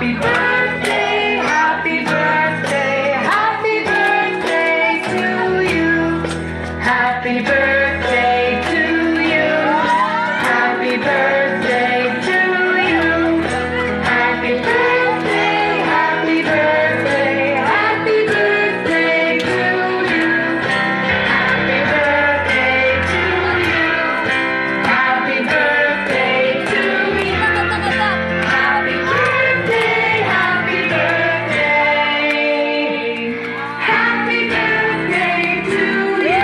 Happy birthday, happy birthday, happy birthday to you. Happy birthday to you. Happy birthday to you. Happy birthday, happy birthday, happy birthday to you. Happy birthday to you. Happy birthday to you. Happy birthday, happy birthday. Happy birthday to you.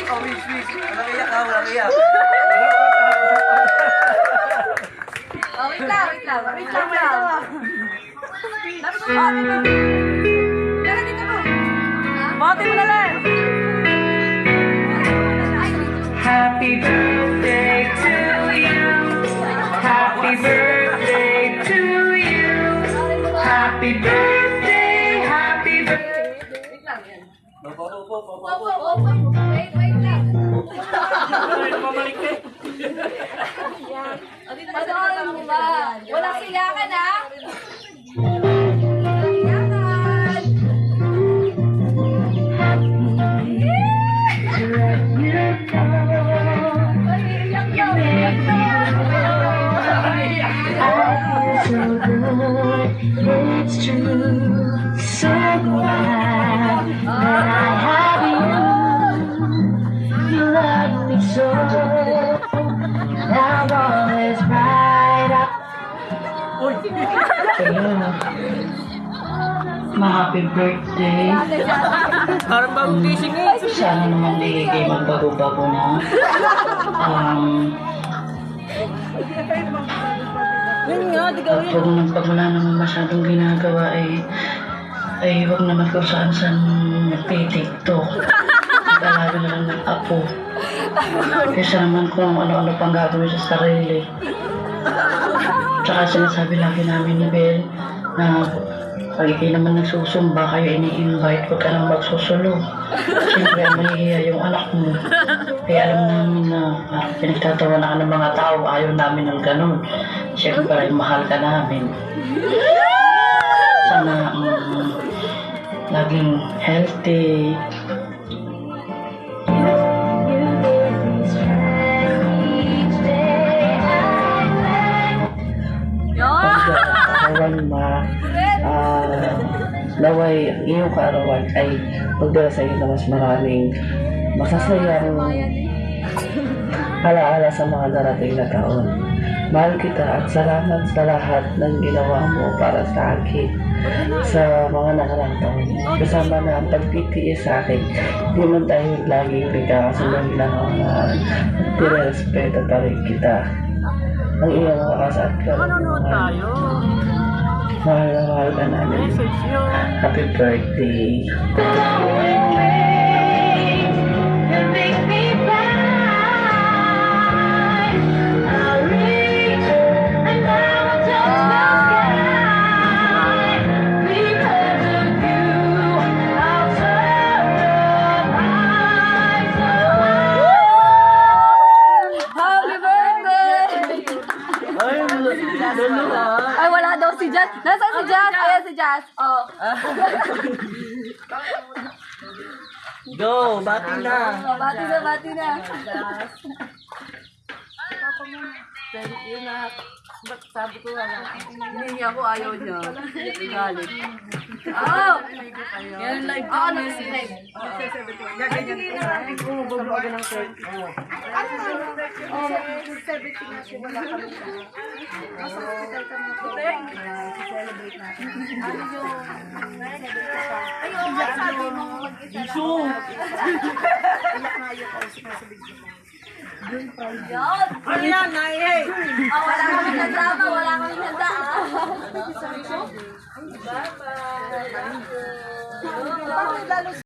Oh, wish. Walang iyak ha, walang iyak. Oh, wait lang. Bati mo na lang. Happy birthday to you. Happy birthday to you. Happy birthday, happy birthday. Wait lang yan. Opo. Wait lang. Ano mo ba? Walang silakan ha? Walang silakan. Ay, iyak yun. So good, it's true. So glad that I have you. You love me so. Now all is right up. Happy birthday. Parang bagong gising eh. Sana naman di kayo magbago-bago na. Yun nga, di gawin. Pag wala naman masyadong ginagawa ay huwag naman kung saan-saan magti-tiktok. Mag-alaga na lang ng apo. Kaysa naman kung ano-ano pang gagawin sa sarili. Tsaka sinasabi lagi namin ni Bel na pag ikay naman nagsusumba, kayo ini-invite, huwag ka nang magsusulo. Siyempre, mahihiya yung anak mo. Kaya alam namin na pinagtatawa na ka ng mga tao, ayaw namin ng ganun. Siyempre, mahal ka namin. Sana laging healthy. Naway iyong kaarawan ay magdala sa iyo na mas maraming masasayang alaala sa mga darating na taon. Mahal kita at salamat sa lahat ng ginawa mo para sa akin sa mga nakarang taon. Kasama na ang pagtitiis sa akin. Hindi man tayo laging nagkakasunod lang at pirespeto pa rin kita. Ang iyong wakas at Manonood tayo. mahal ka namin. Message yun. Happy birthday. Happy birthday! Ay, wala daw si Jazz. Nasaan si Jazz? Ayan si Jazz. Oh. Go, bati na. Oh, bati na. Yun na, ba't sabi ko wala? Hindi ako, ayaw niya. Galit. Oh! Yan, live Oo, kami. nag-live. Bumubog ako ng shirt. Yun! Ano yan, Nay? Oh, wala kami nagdrama, wala kami nagda. Bye-bye.